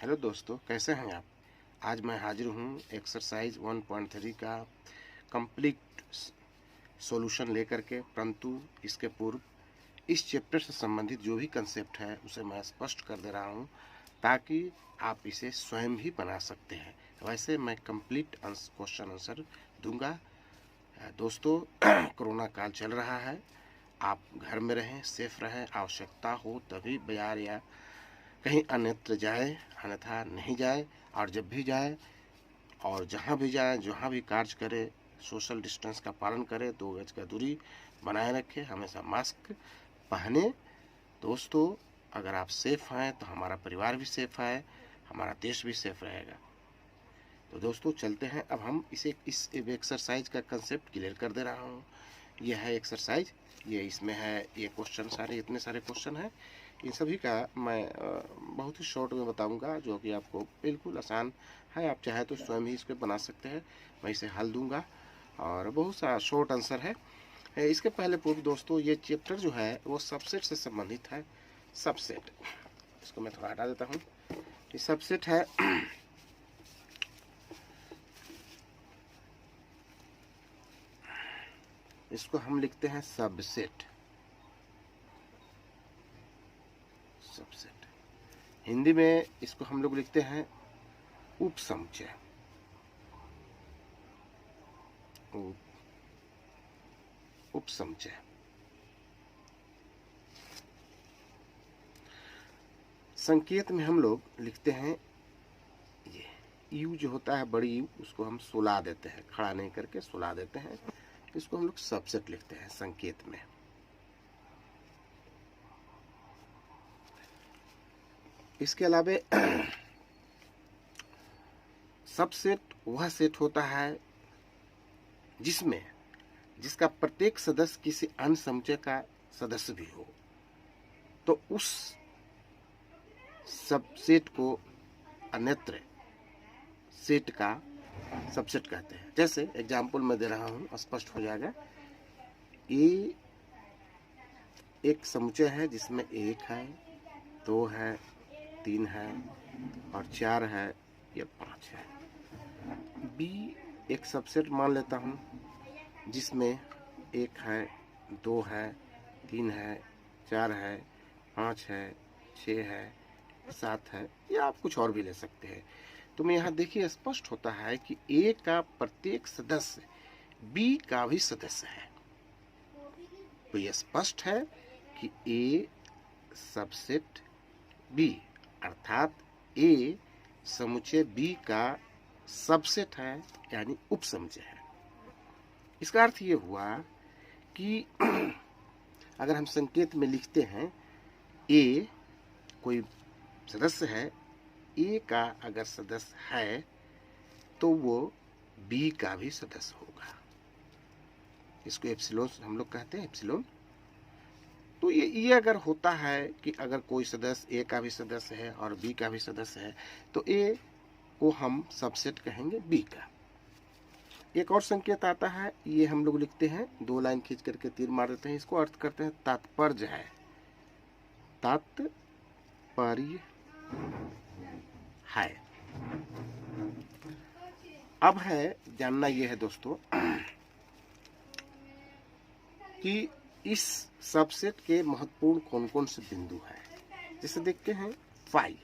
Hello दोस्तों, कैसे हैं आप। आज मैं हाजिर हूँ एक्सरसाइज 1.3 का कंप्लीट सॉल्यूशन लेकर के। परंतु इसके पूर्व इस चैप्टर से संबंधित जो भी कंसेप्ट है उसे मैं स्पष्ट कर दे रहा हूँ ताकि आप इसे स्वयं भी बना सकते हैं। वैसे मैं कंप्लीट क्वेश्चन आंसर दूंगा। दोस्तों कोरोना काल चल रहा है, आप घर में रहें, सेफ रहें। आवश्यकता हो तभी बाजार या कहीं अन्यत्र जाए, अन्यथा नहीं जाए। और जब भी जाए और जहाँ भी जाए, जहाँ भी कार्य करे, सोशल डिस्टेंस का पालन करें, 2 गज का दूरी बनाए रखें, हमेशा मास्क पहने। दोस्तों अगर आप सेफ हैं तो हमारा परिवार भी सेफ है, हमारा देश भी सेफ रहेगा। तो दोस्तों चलते हैं। अब हम इस एक्सरसाइज का कंसेप्ट क्लियर कर दे रहा हूँ। यह है एक्सरसाइज, ये इसमें है, ये क्वेश्चन सारे, इतने सारे क्वेश्चन हैं। इन सभी का मैं बहुत ही शॉर्ट में बताऊंगा, जो कि आपको बिल्कुल आसान है। आप चाहे तो स्वयं ही इसको बना सकते हैं। मैं इसे हल दूंगा और बहुत सा शॉर्ट आंसर है। इसके पहले पूर्व दोस्तों, ये चैप्टर जो है वो सबसेट से संबंधित है। सबसेट, इसको मैं थोड़ा हटा देता हूँ। ये सबसेट है इसको हम लिखते हैं सबसेट। सबसेट हिंदी में इसको हम लोग लिखते हैं उपसमुच्चय। उपसमुच्चय संकेत में हम लोग लिखते हैं ये यू जो होता है, बड़ी यू, उसको हम सुला देते हैं, खड़ा नहीं करके सुला देते हैं। इसको हम लोग सबसेट लिखते हैं संकेत में। इसके अलावे सबसेट वह सेट होता है जिसका प्रत्येक सदस्य किसी अन्य समुच्चय का सदस्य भी हो, तो उस सबसेट को अन्यत्र सेट का सबसेट कहते हैं। जैसे एग्जाम्पल मैं दे रहा हूं, स्पष्ट हो जाएगा। ए एक समुच्चय है जिसमें 1 है, 2 है, 3 है और 4 है या 5 है। बी एक सबसेट मान लेता हूं जिसमें 1 है, 2 है, 3 है, 4 है, 5 है, 6 है, 7 है, या आप कुछ और भी ले सकते हैं। तो मैं यहाँ देखिए स्पष्ट होता है कि ए का प्रत्येक सदस्य बी का भी सदस्य है। तो यह स्पष्ट है कि ए सबसेट बी, अर्थात ए समुच्चय बी का सबसेट है, यानी उपसमुच्चय है। इसका अर्थ ये हुआ कि अगर हम संकेत में लिखते हैं ए कोई सदस्य है, ए का अगर सदस्य है तो वो बी का भी सदस्य होगा। इसको एप्सिलॉन हम लोग कहते हैं, एप्सिलॉन। तो ये अगर होता है कि अगर कोई सदस्य ए का भी सदस्य है और बी का भी सदस्य है, तो ए को हम सबसेट कहेंगे बी का। एक और संकेत आता है, ये हम लोग लिखते हैं, 2 लाइन खींच करके तीर मार देते हैं। इसको अर्थ करते हैं तात्पर्य है। तात्पर्य है। अब है जानना यह है दोस्तों कि इस सबसेट के महत्वपूर्ण कौन कौन से बिंदु हैं। जैसे देखते हैं फाई,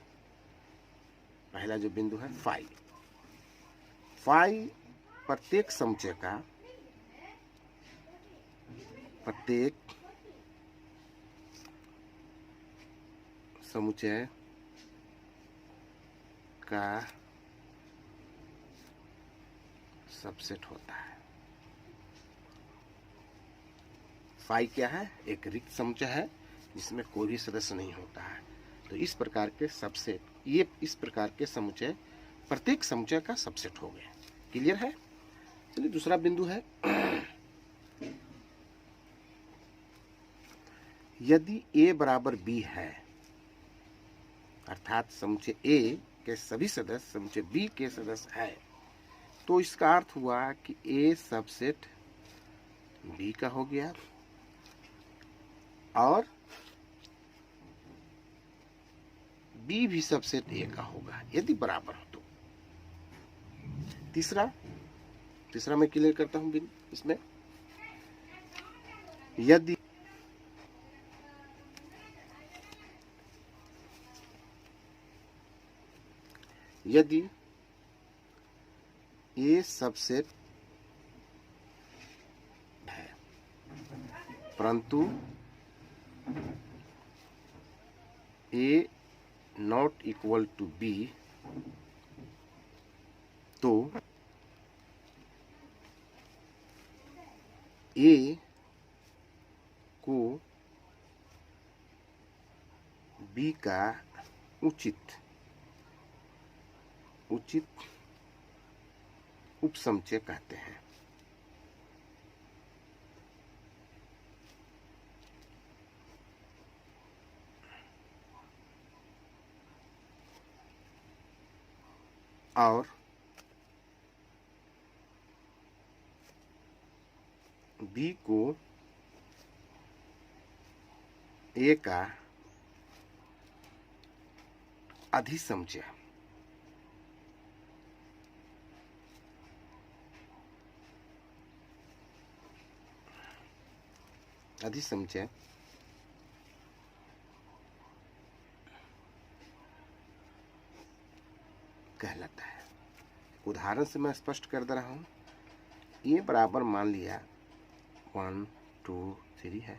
पहला जो बिंदु है फाई। फाई प्रत्येक समुच्चय का, प्रत्येक समुच्चय का सबसेट होता है। फाई क्या है? एक रिक्त समुच्चय है जिसमें कोई भी सदस्य नहीं होता है। तो इस प्रकार के सबसेट, ये इस प्रकार के समुच्चय प्रत्येक समुच्चय का सबसेट हो गया। क्लियर है? चलिए दूसरा बिंदु है, यदि ए बराबर बी है, अर्थात समुच्चय ए के सभी सदस्य समुच्चय बी के सदस्य है, तो इसका अर्थ हुआ कि ए सबसेट बी का हो गया और बी भी सबसेट ए का होगा यदि बराबर हो तो। तीसरा मैं क्लियर करता हूं इसमें, यदि ए सबसेट है परंतु ए नॉट इक्वल टू बी, तो ए को बी का उचित उपसमुच्चय कहते हैं। और बी को ए का अधिसमुच्चय कहलाता है। उदाहरण से मैं स्पष्ट कर दे रहा हूं। ए बराबर मान लिया 1 2 3 है,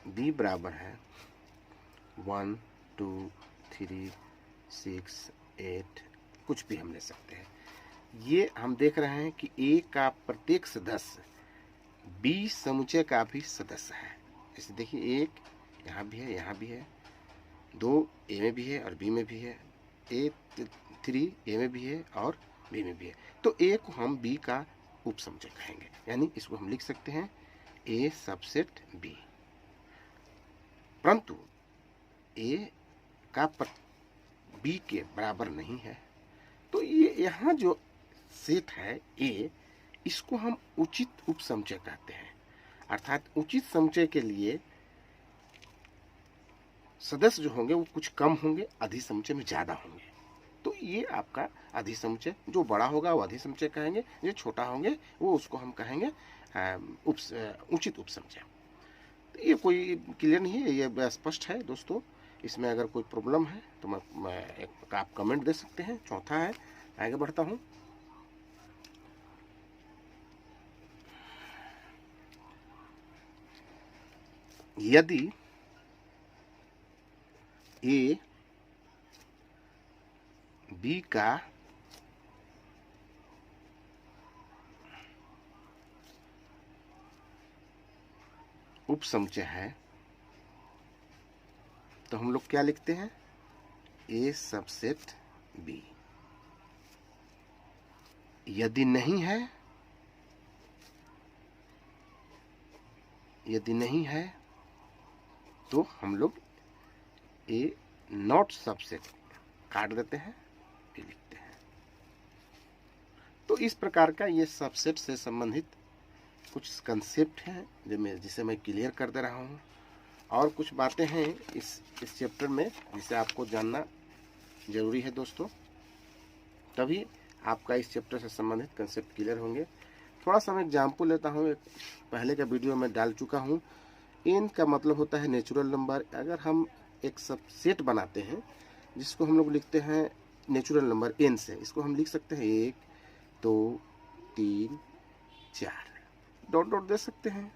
बी बराबर है 1 2 3 6 8, कुछ भी हम ले सकते हैं। ये हम देख रहे हैं कि ए का प्रत्येक सदस्य बी समुच्चय का भी सदस्य है। जैसे देखिए 1 यहाँ भी है, यहाँ भी है, 2 ए में भी है और बी में भी है, 3 ए में भी है और बी में भी है। तो ए को हम बी का उपसमुच्चय कहेंगे, यानी इसको हम लिख सकते हैं ए सबसेट बी। परंतु ए का बी के बराबर नहीं है, तो ये यहाँ जो सेट है ए, इसको हम उचित उपसमुच्चय कहते हैं। अर्थात उचित समुच्चय के लिए सदस्य जो होंगे वो कुछ कम होंगे, अधिसमुच्चय में ज्यादा होंगे। तो ये आपका अधिसमुच्चय, जो बड़ा होगा वो अधिसमुच्चय कहेंगे, जो छोटा होंगे वो उसको हम कहेंगे उचित उपसमुच्चय। तो ये कोई क्लियर नहीं है, ये स्पष्ट है दोस्तों। इसमें अगर कोई प्रॉब्लम है तो आप कमेंट दे सकते हैं। चौथा है, आगे बढ़ता हूं। यदि ए बी का उपसमुच्चय है तो हम लोग क्या लिखते हैं, ए सबसेट बी। यदि नहीं है तो हम लोग ए नॉट सबसेट काट देते हैं, भी लिखते हैं। तो इस प्रकार का ये सबसेट से संबंधित कुछ कंसेप्ट हैं जिसे मैं क्लियर कर दे रहा हूँ। और कुछ बातें हैं इस चैप्टर में जिसे आपको जानना जरूरी है दोस्तों, तभी आपका इस चैप्टर से संबंधित कंसेप्ट क्लियर होंगे। थोड़ा सा मैं एग्जाम्पल लेता हूँ। एक पहले का वीडियो में डाल चुका हूँ। एन का मतलब होता है नेचुरल नंबर। अगर हम एक सबसेट बनाते हैं जिसको हम लोग लिखते हैं नेचुरल नंबर एन से, इसको हम लिख सकते हैं 1 2 3 4, डॉट डॉट दे सकते हैं।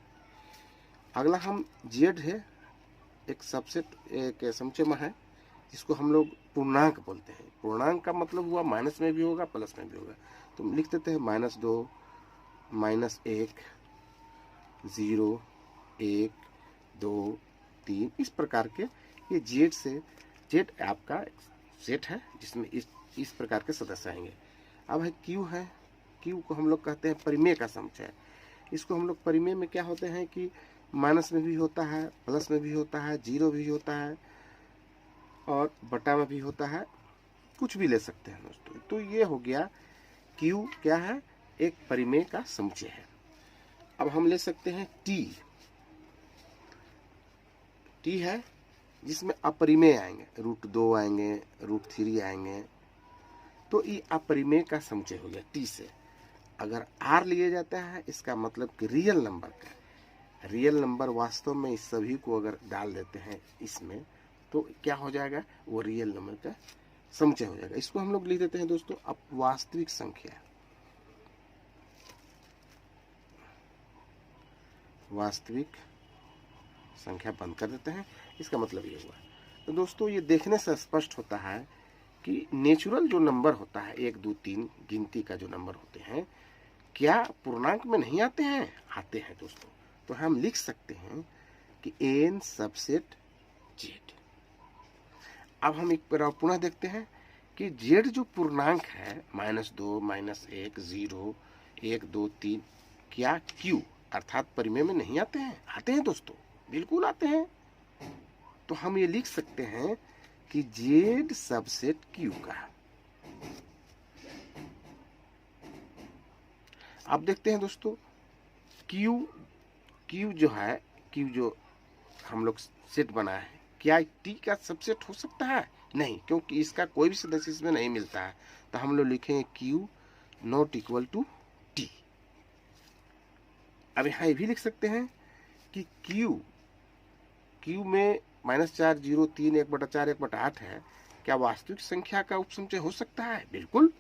अगला हम जेड है, एक सबसेट, एक समुच्चय है जिसको हम लोग पूर्णांक बोलते हैं। पूर्णांक का मतलब हुआ माइनस में भी होगा प्लस में भी होगा, तो हम लिख देते हैं -2 -1 0 1 2 3। इस प्रकार के ये जेड आपका सेट है जिसमें इस प्रकार के सदस्य आएंगे। अब है क्यू को हम लोग कहते हैं परिमेय का समुच्चय। इसको हम लोग परिमेय में क्या होते हैं कि माइनस में भी होता है, प्लस में भी होता है, 0 भी होता है और बटा में भी होता है, कुछ भी ले सकते हैं दोस्तों। तो ये हो गया क्यू क्या है, एक परिमेय का समुच्चय है। अब हम ले सकते हैं टी है जिसमें अपरिमेय आएंगे, √2 आएंगे, √3 आएंगे, तो ये अपरिमेय का समुच्चय हो गया टी से। अगर आर लिया जाता है इसका मतलब कि रियल नंबर का, रियल नंबर वास्तव में इस सभी को अगर डाल देते हैं इसमें तो क्या हो जाएगा, वो रियल नंबर का समुच्चय हो जाएगा। इसको हम लोग लिख देते हैं दोस्तों अब वास्तविक संख्या, वास्तविक संख्या बंद कर देते हैं। इसका मतलब ये हुआ। तो दोस्तों ये देखने से स्पष्ट होता है कि नेचुरल जो नंबर होता है 1 2 3 गिनती का जो नंबर होते हैं क्या पूर्णांक में नहीं आते हैं, आते हैं दोस्तों। तो हम लिख सकते हैं कि n सबसेट z। अब हम एक बार पुनः देखते हैं कि z जो पूर्णांक है -2 -1 0 1 2 3 क्या q अर्थात परिमेय में नहीं आते हैं, आते हैं दोस्तों, बिल्कुल आते हैं। तो हम ये लिख सकते हैं कि z सबसेट q का। अब देखते हैं दोस्तों q जो है, q जो हम लोग सेट बनाए हैं क्या t का सबसेट हो सकता है, नहीं, क्योंकि इसका कोई भी सदस्य इसमें नहीं मिलता है। तो हम लोग लिखेंगे q not equal to t। अब यहाँ ये भी लिख सकते हैं कि q में -4 0 3 1/4 1/8 है, क्या वास्तविक संख्या का उपसमुच्चय हो सकता है, बिल्कुल।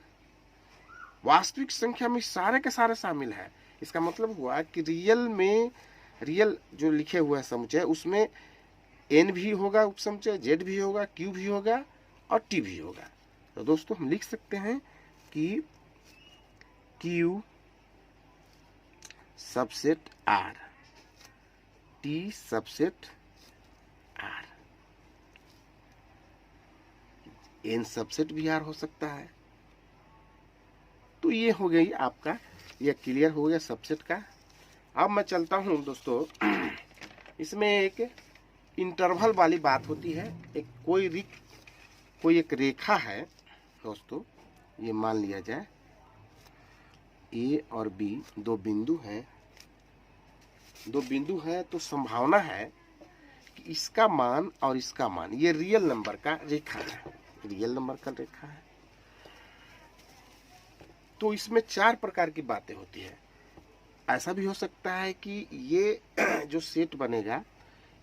वास्तविक संख्या में सारे के सारे शामिल है। इसका मतलब हुआ कि रियल जो लिखे हुए हैं समुच्चय उसमें n भी होगा उपसमुच्चय, z भी होगा, q भी होगा और t भी होगा। तो दोस्तों हम लिख सकते हैं कि q subset r, t subset r, n subset भी r हो सकता है। तो ये हो गई आपका, ये क्लियर हो गया सबसेट का। अब मैं चलता हूं दोस्तों, इसमें एक इंटरवल वाली बात होती है। एक कोई एक रेखा है दोस्तों, ये मान लिया जाए ए और बी दो बिंदु हैं, तो संभावना है कि इसका मान और इसका मान, ये रियल नंबर का रेखा है, रियल नंबर का रेखा है। तो इसमें 4 प्रकार की बातें होती है। ऐसा भी हो सकता है कि ये जो सेट बनेगा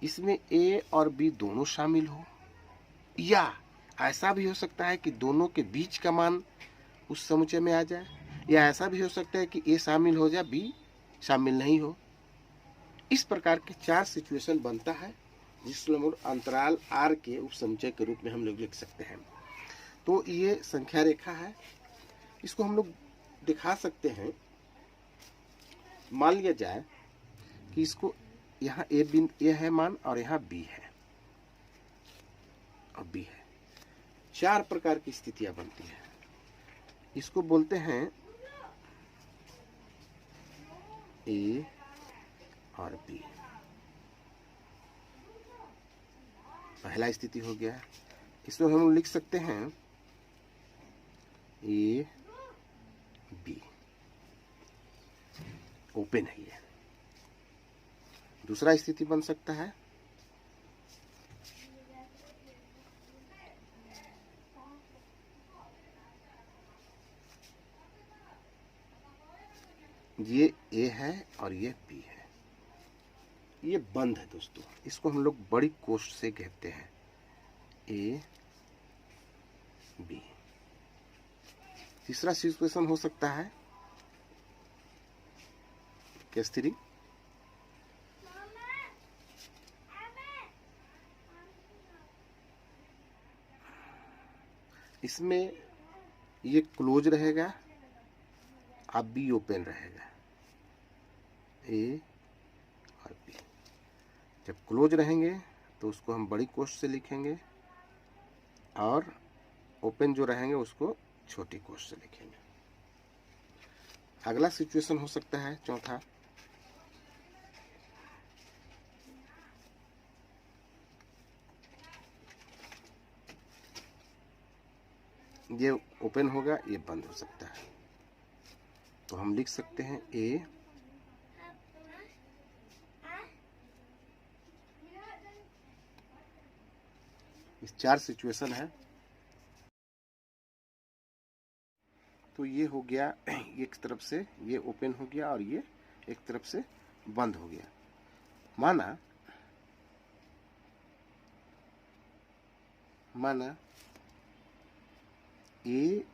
इसमें a और b दोनों शामिल हो, या ऐसा भी हो सकता है कि दोनों के बीच का मान उस समुच्चय में आ जाए, या ऐसा भी हो सकता है कि a शामिल हो जाए b शामिल नहीं हो। इस प्रकार के 4 सिचुएशन बनता है जिसमें हम अंतराल r के उपसमुच्चय के रूप में हम लोग लिख सकते हैं। तो ये संख्या रेखा है, इसको हम लोग दिखा सकते हैं। मान लिया जाए कि इसको यहाँ ए है मान और यहाँ बी है और बी है। 4 प्रकार की स्थितियां बनती है, इसको बोलते हैं ए और बी। पहला स्थिति हो गया, इसमें हम लिख सकते हैं ए बी, ओपन है ये। दूसरा स्थिति बन सकता है ये ए है और ये बी है, ये बंद है दोस्तों। इसको हम लोग बड़ी कोष्ठ से कहते हैं ए बी। तीसरा सिचुएशन हो सकता है केस 3, इसमें ये क्लोज रहेगा, अब बी ओपन रहेगा, ए और बी। जब क्लोज रहेंगे तो उसको हम बड़ी कोष्ठ से लिखेंगे और ओपन जो रहेंगे उसको छोटी कोष्ठ से लिखेंगे। अगला सिचुएशन हो सकता है चौथा, ये ओपन होगा, ये बंद हो सकता है। तो हम लिख सकते हैं ए इस 4 सिचुएशन है। तो ये हो गया एक तरफ से ये ओपन हो गया और ये एक तरफ से बंद हो गया। माना ए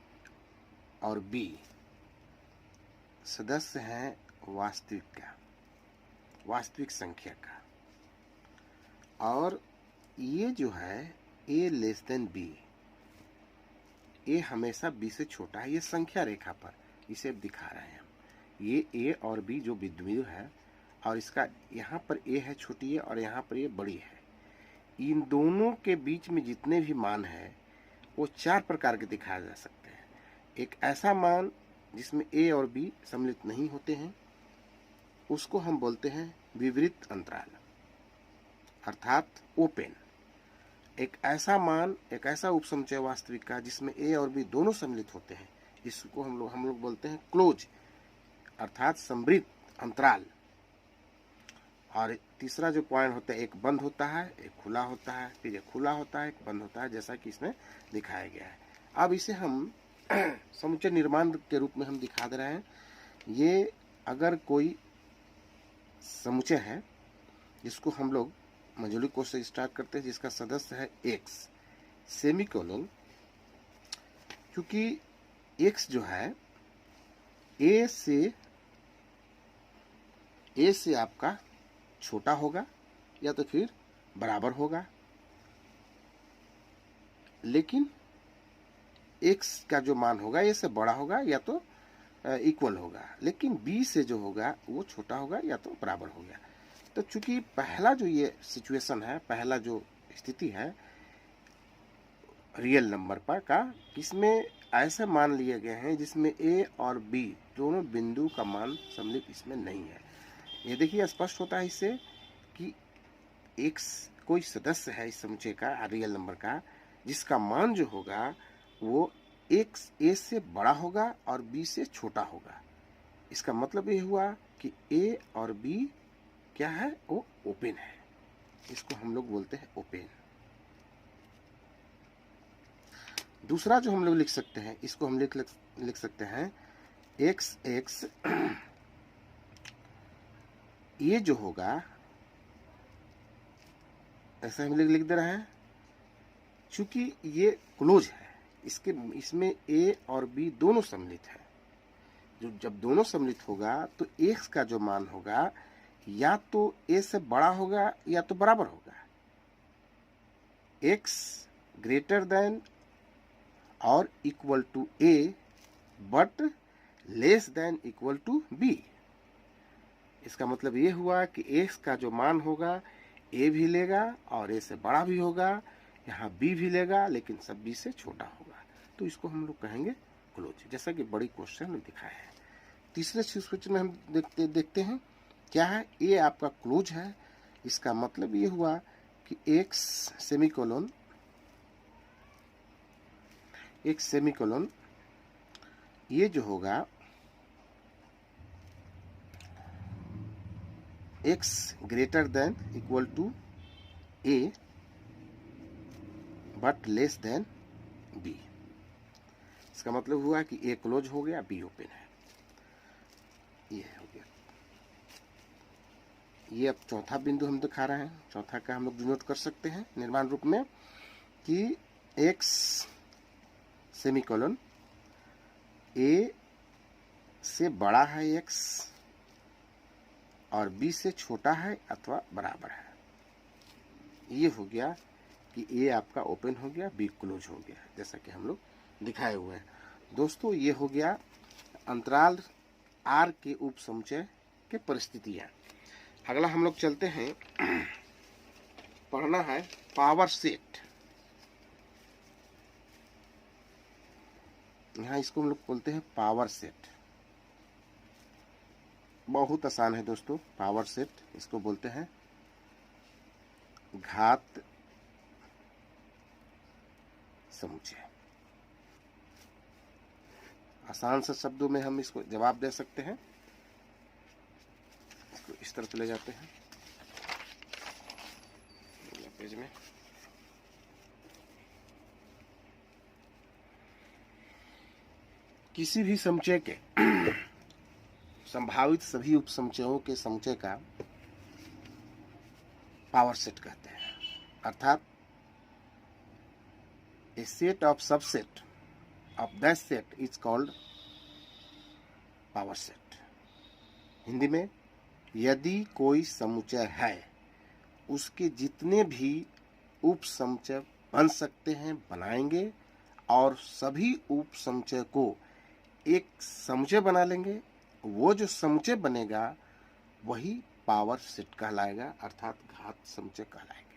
और बी सदस्य हैं वास्तविक संख्या का, और ये जो है ए लेस देन बी, ए हमेशा बी से छोटा है। ये संख्या रेखा पर इसे दिखा रहे हैं हम। ये ए और बी जो बिंदु है, और इसका यहाँ पर ए है छोटी है और यहाँ पर ये बड़ी है। इन दोनों के बीच में जितने भी मान है वो 4 प्रकार के दिखाए जा सकते हैं। एक ऐसा मान जिसमें ए और बी सम्मिलित नहीं होते हैं, उसको हम बोलते हैं विपरीत अंतराल अर्थात ओपन। एक ऐसा उपसमुच्चय वास्तविक का जिसमें ए और बी दोनों सम्मिलित होते हैं, इसको हम लोग बोलते हैं क्लोज अर्थात समृद्ध अंतराल। और तीसरा जो पॉइंट होता है, एक बंद होता है, एक खुला होता है, फिर एक खुला होता है, एक बंद होता है, जैसा कि इसमें दिखाया गया है। अब इसे हम समुच्चय निर्माण के रूप में हम दिखा दे रहे हैं। ये अगर कोई समुच्चय है जिसको हम लोग मजूली कोष से स्टार्ट करते हैं, जिसका सदस्य है x सेमीकोलन, क्योंकि x जो है a से आपका छोटा होगा या तो फिर बराबर होगा, लेकिन x का जो मान होगा a से बड़ा होगा या तो इक्वल होगा, लेकिन b से जो होगा वो छोटा होगा या तो बराबर होगा। तो चूंकि पहला जो ये सिचुएशन है, पहला जो स्थिति है रियल नंबर पर का, इसमें ऐसे मान लिए गए हैं जिसमें a और b दोनों बिंदु का मान सम्मिलित इसमें नहीं है। ये देखिए स्पष्ट होता है इससे कि एक कोई सदस्य है इस समुच्चय का रियल नंबर का, जिसका मान जो होगा वो एक a से बड़ा होगा और b से छोटा होगा। इसका मतलब ये हुआ कि a और b क्या है, वो ओपन है। इसको हम लोग बोलते हैं ओपन। दूसरा जो हम लोग लिख सकते हैं, इसको हम लिख सकते हैं x ये जो होगा ऐसा हम लिख दे रहे हैं, चूंकि ये क्लोज है, इसमें a और b दोनों सम्मिलित है। जो जब दोनों सम्मिलित होगा तो x का जो मान होगा या तो a से बड़ा होगा या तो बराबर होगा। x ग्रेटर देन और equal to a but less than equal to b। इसका मतलब ये हुआ कि x का जो मान होगा a भी लेगा और a से बड़ा भी होगा, यहाँ b भी लेगा लेकिन सब b से छोटा होगा। तो इसको हम लोग कहेंगे क्लोज, जैसा कि बड़ी क्वेश्चन में दिखाया है। तीसरे सिचुएशन में हम देखते हैं क्या है, a आपका क्लोज है। इसका मतलब ये हुआ कि एक सेमीकोलन ये जो होगा x greater than equal to a but less than b। इसका मतलब हुआ कि a क्लोज हो गया, b ओपन है। ये हो गया। ये अब चौथा बिंदु हम दिखा रहे हैं। चौथा का हम लोग डिनोट कर सकते हैं निर्माण रूप में कि x सेमीकोलन a से बड़ा है x और b से छोटा है अथवा बराबर है। ये हो गया कि a आपका ओपन हो गया, b क्लोज हो गया, जैसा कि हम लोग दिखाए हुए हैं। दोस्तों ये हो गया अंतराल r के उप समुच्चय के परिस्थितियां। अगला हम लोग चलते हैं, पढ़ना है पावर सेट। यहाँ इसको हम लोग बोलते हैं पावर सेट। बहुत आसान है दोस्तों, पावर सेट इसको बोलते हैं घात समुच्चय। आसान से शब्दों में हम इसको जवाब दे सकते हैं। इसको इस तरफ ले जाते हैं पेज में। किसी भी समुच्चय के संभावित सभी उपसमुच्चयों के समुच्चय का पावर सेट कहते हैं। अर्थात a set of subset of that set is called power set. Hindi में, यदि कोई समुच्चय है उसके जितने भी उप समुच्चय बन सकते हैं बनाएंगे और सभी उप समुच्चय को एक समुच्चय बना लेंगे, वो जो समुच्चय बनेगा वही पावर सेट कहलाएगा, अर्थात घात समुच्चय कहलाएंगे।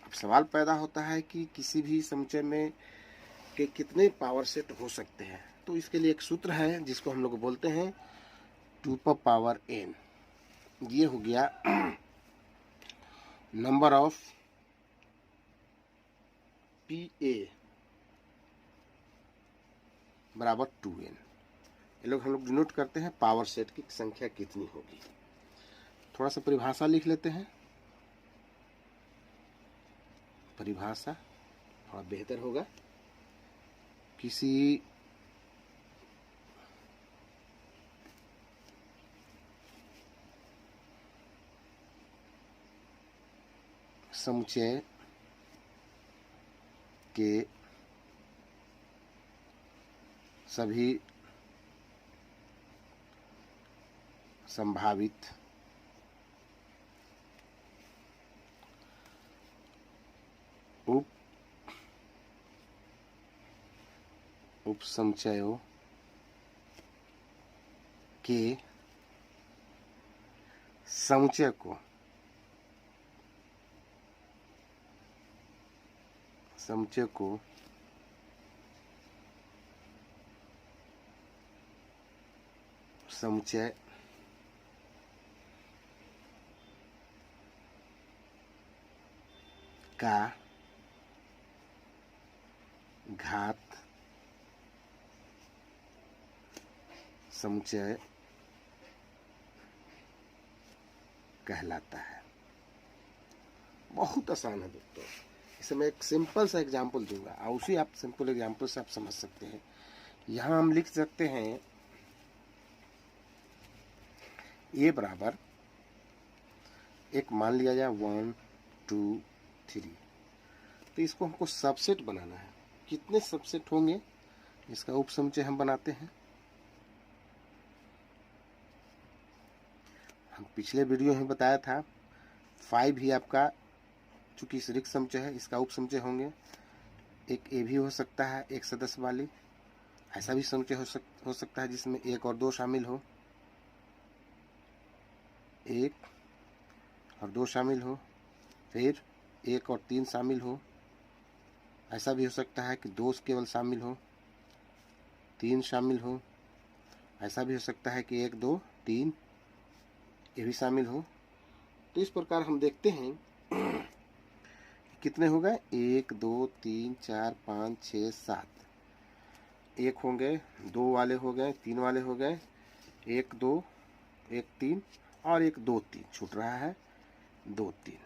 अब सवाल पैदा होता है कि किसी भी समुच्चय में के कितने पावर सेट हो सकते हैं। तो इसके लिए एक सूत्र है जिसको हम लोग बोलते हैं 2n। ये हो गया नंबर ऑफ PA बराबर 2n। ये लोग हम लोग डिनोट करते हैं पावर सेट की संख्या कितनी होगी। थोड़ा सा परिभाषा लिख लेते हैं। परिभाषा थोड़ा बेहतर होगा। किसी समुच्चय के सभी संभावित उपसमुच्चयों के समुच्चय को समुच्चय का घात समुच्चय कहलाता है। बहुत आसान है दोस्तों। इसे मैं एक सिंपल सा एग्जांपल दूंगा और उसी आप सिंपल एग्जांपल से आप समझ सकते हैं। यहाँ हम लिख सकते हैं ए बराबर एक मान लिया जाए 1 2 3। तो इसको हमको सबसेट बनाना है। कितने सबसेट होंगे इसका उपसमुच्चय हम बनाते हैं। हम पिछले वीडियो में बताया था 5 ही आपका चूंकि रिक्त समुच्चय है इसका उपसमुच्चय होंगे। एक ए भी हो सकता है एक सदस्य वाली। ऐसा भी समुच्चय हो सकता है जिसमें 1 और 2 शामिल हो, 1 और 2 शामिल हो, फिर 1 और 3 शामिल हो। ऐसा भी हो सकता है कि 2 केवल शामिल हो, 3 शामिल हो। ऐसा भी हो सकता है कि 1 2 3 ये भी शामिल हो। तो इस प्रकार हम देखते हैं कितने हो गए 1 2 3 4 5 6 7। 1 होंगे, 2 वाले हो गए, 3 वाले हो गए, 1 2 1 3 और 1 2 3 छूट रहा है 2 3।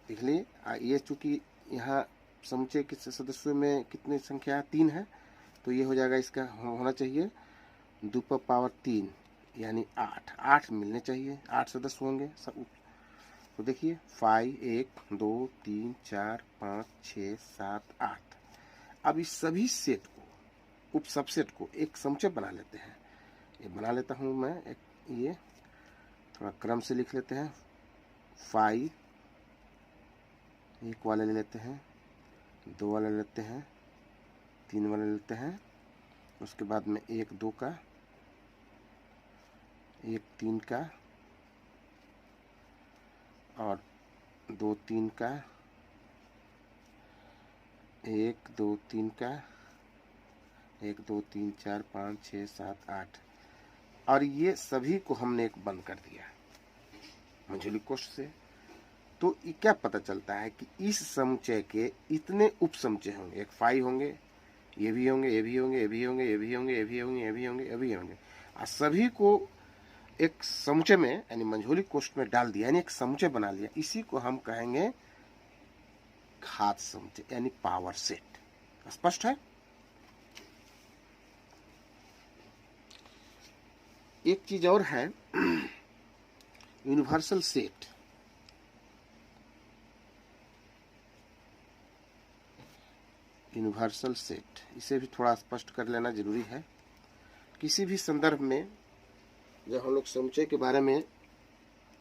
देख लिए ये चूंकि यहाँ समुच्चय के सदस्यों में कितनी संख्या 3 है तो ये हो जाएगा, इसका होना चाहिए 2 पावर 3 यानी 8 मिलने चाहिए। 8 सदस्य होंगे सब। तो देखिए 5 1 2 3 4 5 6 7 8। अब इस सभी सेट को उप सबसेट को एक समुच्चय बना लेते हैं। ये बना लेता हूँ मैं एक, ये थोड़ा क्रम से लिख लेते हैं। 5 1 वाले ले लेते हैं, 2 वाले ले लेते हैं, 3 वाले ले लेते हैं। उसके बाद में 1 2 का, 1 3 का और 2 3 का, 1 2 3 का, 1 2 3 4 5 6 7 8। और ये सभी को हमने एक बंद कर दिया मंझली कोष्ठ से। तो ये क्या पता चलता है कि इस समुच्चय के इतने उप समुच्चय होंगे। एक 5 होंगे, ये भी होंगे, ये भी होंगे, ये भी होंगे, ये भी होंगे, ये भी होंगे, ये भी होंगे, ये भी होंगे। और सभी को एक समुच्चय में यानी मंझोली कोष्ठ में डाल दिया, यानी एक समुच्चय बना लिया। इसी को हम कहेंगे घात समुच्चय यानी पावर सेट। स्पष्ट है? एक चीज और है, यूनिवर्सल सेट। यूनिवर्सल सेट, इसे भी थोड़ा स्पष्ट कर लेना जरूरी है। किसी भी संदर्भ में जब हम लोग समुच्चय के बारे में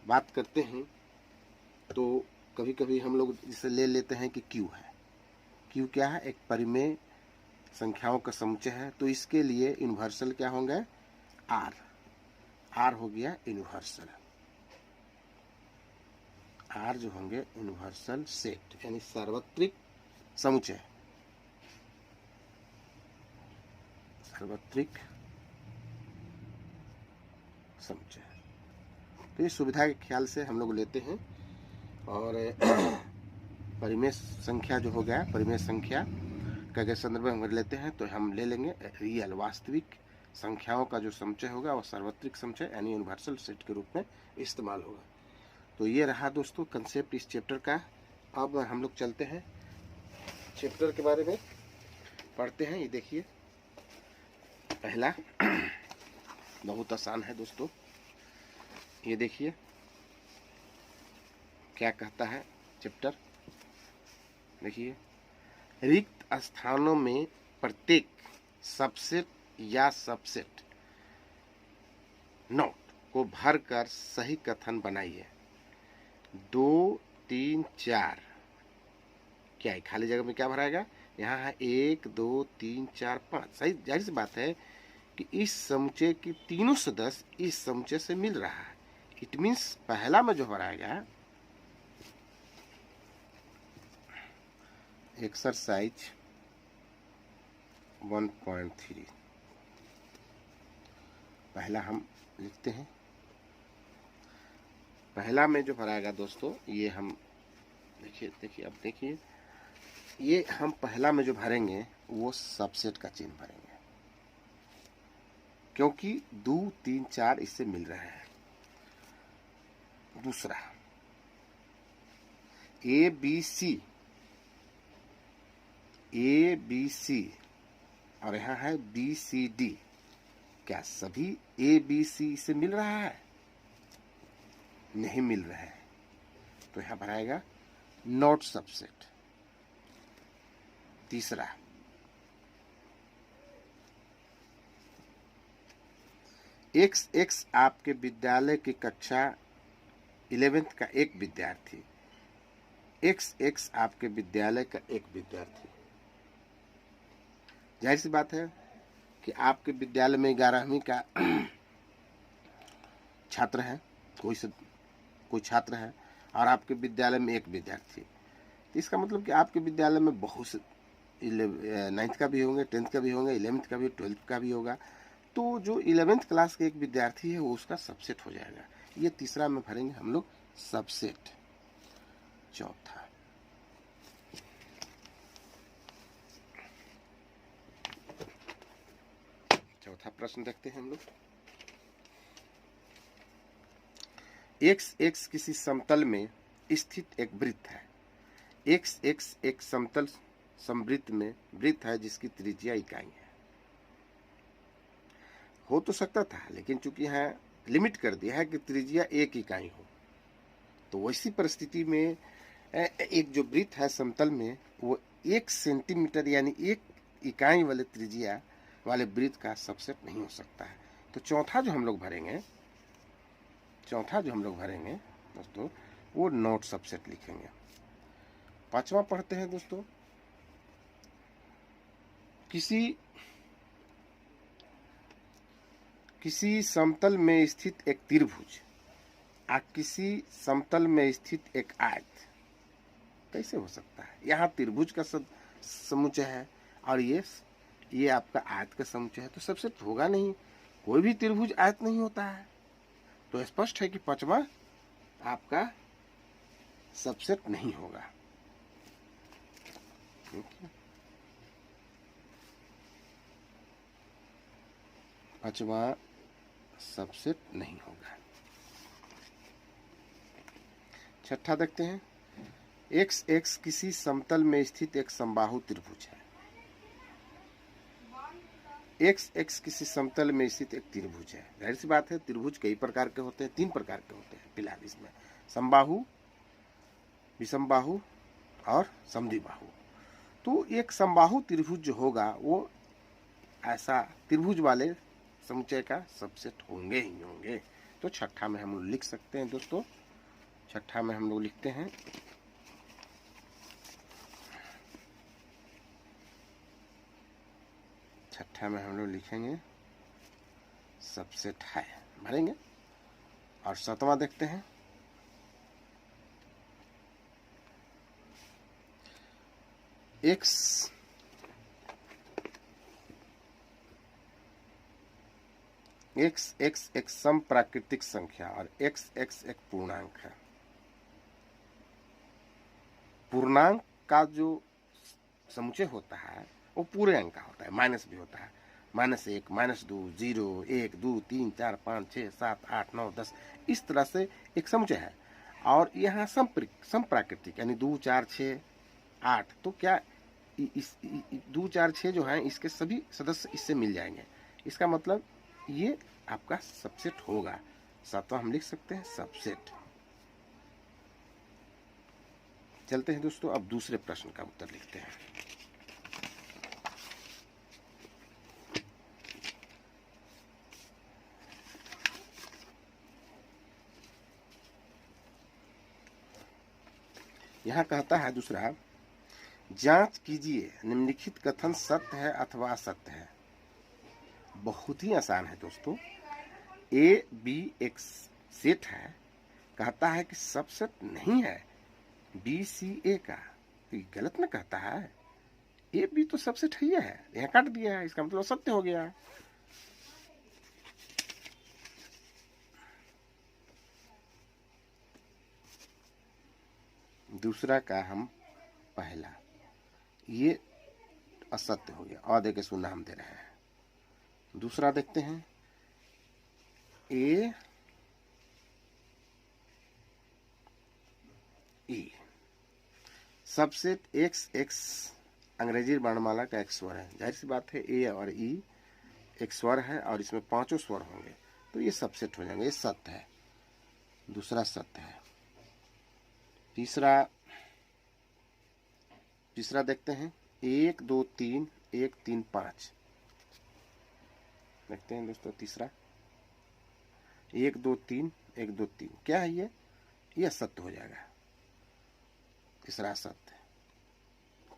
बात करते हैं तो कभी कभी हम लोग इसे ले लेते हैं कि क्यू है। क्यू क्या है? एक परिमेय संख्याओं का समुच्चय है। तो इसके लिए यूनिवर्सल क्या होंगे? आर। आर हो गया यूनिवर्सल। आर जो होंगे यूनिवर्सल सेट यानी सार्वत्रिक समुच्चय। सार्वत्रिक समुच्चय। तो ये सुविधा के ख्याल से हम लोग लेते हैं। और परिमेय संख्या जो हो गया, परिमेय संख्या के संदर्भ में हम लेते हैं तो हम ले लेंगे रियल वास्तविक संख्याओं का जो समुच्चय होगा वो सार्वत्रिक समुच्चय यानी यूनिवर्सल सेट के रूप में इस्तेमाल होगा। तो ये रहा दोस्तों कंसेप्ट इस चैप्टर का। अब हम लोग चलते हैं चैप्टर के बारे में पढ़ते हैं। ये देखिए पहला बहुत आसान है दोस्तों। ये देखिए क्या कहता है चैप्टर। देखिए, रिक्त स्थानों में प्रत्येक सबसेट या सबसेट नोट को भरकर सही कथन बनाइए। 2, 3, 4 क्या है? खाली जगह में क्या भराएगा? यहाँ है 1, 2, 3, 4, 5। सही, जाहिर सी बात है कि इस समुच्चय के तीनों सदस्य इस समुच्चय से मिल रहा है। इट मीन्स पहला में जो भराएगा एक्सरसाइज 1.3 पहला हम लिखते हैं। पहला में जो भराएगा दोस्तों ये हम देखिए अब देखिए ये हम पहला में जो भरेंगे वो सबसेट का चिन्ह भरेंगे क्योंकि 2, 3, 4 इससे मिल रहे हैं। दूसरा ए बी सी और यहाँ है BCD। क्या सभी ABC से मिल रहा है? नहीं मिल रहा है, तो यहाँ भराएगा नॉट सबसेट। तीसरा X आपके विद्यालय की कक्षा 11th का एक विद्यार्थी। X आपके विद्यालय का एक विद्यार्थी। जाहिर सी बात है कि आपके विद्यालय में 11वीं का छात्र है, कोई छात्र है और आपके विद्यालय में एक विद्यार्थी। तो इसका मतलब कि आपके विद्यालय में बहुत से 9th का भी होंगे, 10th का भी होंगे, 11th का भी, 12th का भी होगा। तो जो 11th क्लास का एक विद्यार्थी है वो उसका सबसेट हो जाएगा। ये तीसरा में भरेंगे हम लोग सबसेट। चौथा प्रश्न देखते हैं हम लोग। x किसी समतल में स्थित एक वृत्त है। x एक समतल समवृत्त में वृत्त है जिसकी त्रिज्या इकाई है। हो तो सकता था लेकिन चूंकि यहाँ लिमिट कर दिया है कि त्रिज्या 1 इकाई हो, तो वैसी परिस्थिति में एक जो वृत्त है समतल में वो 1 सेंटीमीटर यानी 1 इकाई वाले त्रिज्या वाले वृत्त का सबसेट नहीं हो सकता है। तो चौथा जो हम लोग भरेंगे दोस्तों वो नॉट सबसेट लिखेंगे। पांचवा पढ़ते हैं दोस्तों। किसी समतल में स्थित एक त्रिभुज और किसी समतल में स्थित एक आयत कैसे हो सकता है? यहाँ त्रिभुज का समुच्चय है और ये आपका आयत का समुच्चय है, तो सबसेट होगा नहीं। कोई भी त्रिभुज आयत नहीं होता है। तो स्पष्ट है कि पांचवा आपका सबसेट नहीं होगा। पांचवा सबसेट नहीं होगा। छठा देखते हैं। x किसी समतल में स्थित एक समबाहु त्रिभुज है। एक्स एक्स किसी समतल में स्थित एक त्रिभुज है। जाहिर सी बात है त्रिभुज कई प्रकार के होते हैं, 3 प्रकार के होते हैं फिलहाल इसमें, समबाहु, विषमबाहु और समद्विबाहु। तो एक समबाहु त्रिभुज जो होगा वो ऐसा त्रिभुज वाले समुच्चय का सबसेट होंगे ही होंगे। तो छठा में हम लोग लिख सकते हैं दोस्तों, छठा में हम लोग लिखते हैं छठा में हम लोग लिखेंगे सबसेट है, भरेंगे। और सातवां देखते हैं, एक्स एक्स एक्स एक सम प्राकृतिक संख्या और एक्स एक्स एक पूर्णांक है। पूर्णांक का जो समुच्चय होता है वो पूरे अंक का होता है, माइनस भी होता है, -1, -2, 0, 1, 2, 3, 4, 5, 6, 7, 8, 9, 10 इस तरह से एक समुच्चय है। और यहाँ समप्राकृतिक यानी 2, 4, 6, 8, तो क्या इस 2, 4, 6 जो है इसके सभी सदस्य इससे मिल जाएंगे। इसका मतलब ये आपका सबसेट होगा। सातवां हम लिख सकते हैं सबसेट। चलते हैं दोस्तों, अब दूसरे प्रश्न का उत्तर लिखते हैं। यहां कहता है दूसरा, जांच कीजिए निम्नलिखित कथन सत्य है अथवा असत्य है। बहुत ही आसान है दोस्तों। ए बी एक सेट है, कहता है कि सबसेट नहीं है बी सी ए का, तो ये गलत ना कहता है। ए बी तो सबसेट ही है, यहाँ काट दिया है, इसका मतलब सत्य हो गया। दूसरा का हम पहला, ये असत्य हो गया, और देके सुना हम दे रहे हैं। दूसरा देखते हैं, ए ई सबसेट एक्स एक्स अंग्रेजी वर्णमाला का एक स्वर है। जाहिर सी बात है ए और ई एक स्वर है और इसमें 5 स्वर होंगे, तो ये सबसेट हो जाएंगे, ये सत्य है। दूसरा सत्य है। तीसरा देखते हैं, 1 2 3 1 3 5 देखते हैं दोस्तों। तीसरा 1 2 3 1 2 3 क्या है ये सत्य हो जाएगा, तीसरा सत्य।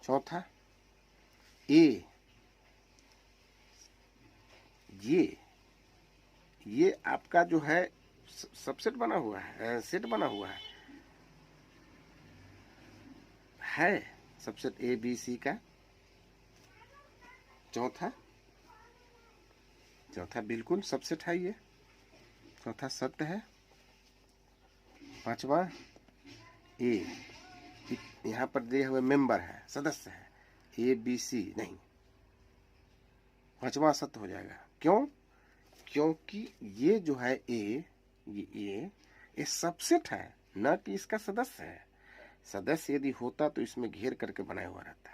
चौथा ए ये आपका जो है सबसेट बना हुआ है, सेट बना हुआ है सबसेट ए बी सी का। चौथा बिल्कुल सबसेट है, ये चौथा सत्य है। पांचवा ए यहाँ पर दिए हुए मेंबर है, सदस्य है, ए बी सी नहीं, पांचवा सत्य हो जाएगा। क्यों? क्योंकि ये जो है ये सबसेट है, न कि इसका सदस्य है। सदस्य यदि होता तो इसमें घेर करके बनाया हुआ रहता,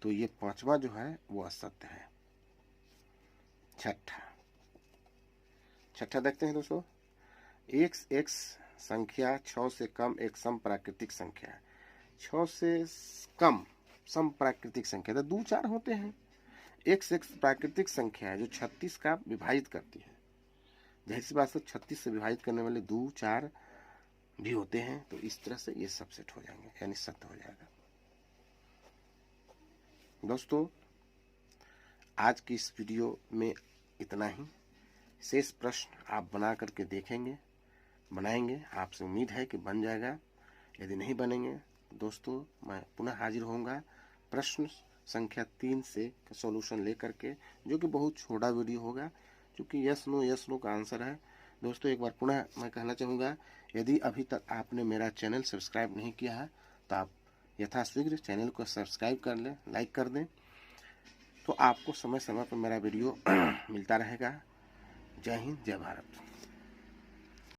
तो ये पांचवा जो है वो असत्य है। छठा देखते हैं दोस्तों, एक्स संख्या 6 से कम एक सम प्राकृतिक संख्या है। 6 से कम सम प्राकृतिक संख्या तो 2 4 होते हैं। एक्स प्राकृतिक संख्या है जो 36 का विभाजित करती है। जाहिर सी बात है 36 से विभाजित करने वाले 2 4 भी होते हैं, तो इस तरह से ये सबसेट हो जाएंगे, यानी सत्य हो जाएगा। दोस्तों आज की इस वीडियो में इतना ही। शेष प्रश्न आप बना करके देखेंगे, बनाएंगे, आपसे उम्मीद है कि बन जाएगा। यदि नहीं बनेंगे दोस्तों मैं पुनः हाजिर होऊंगा प्रश्न संख्या 3 से सॉल्यूशन लेकर के, जो कि बहुत छोटा वीडियो होगा, क्योंकि यस नो का आंसर है। दोस्तों एक बार पुनः मैं कहना चाहूँगा, यदि अभी तक आपने मेरा चैनल सब्सक्राइब नहीं किया है तो आप यथाशीघ्र चैनल को सब्सक्राइब कर लें, लाइक कर दें, तो आपको समय समय पर मेरा वीडियो मिलता रहेगा। जय हिंद, जय भारत।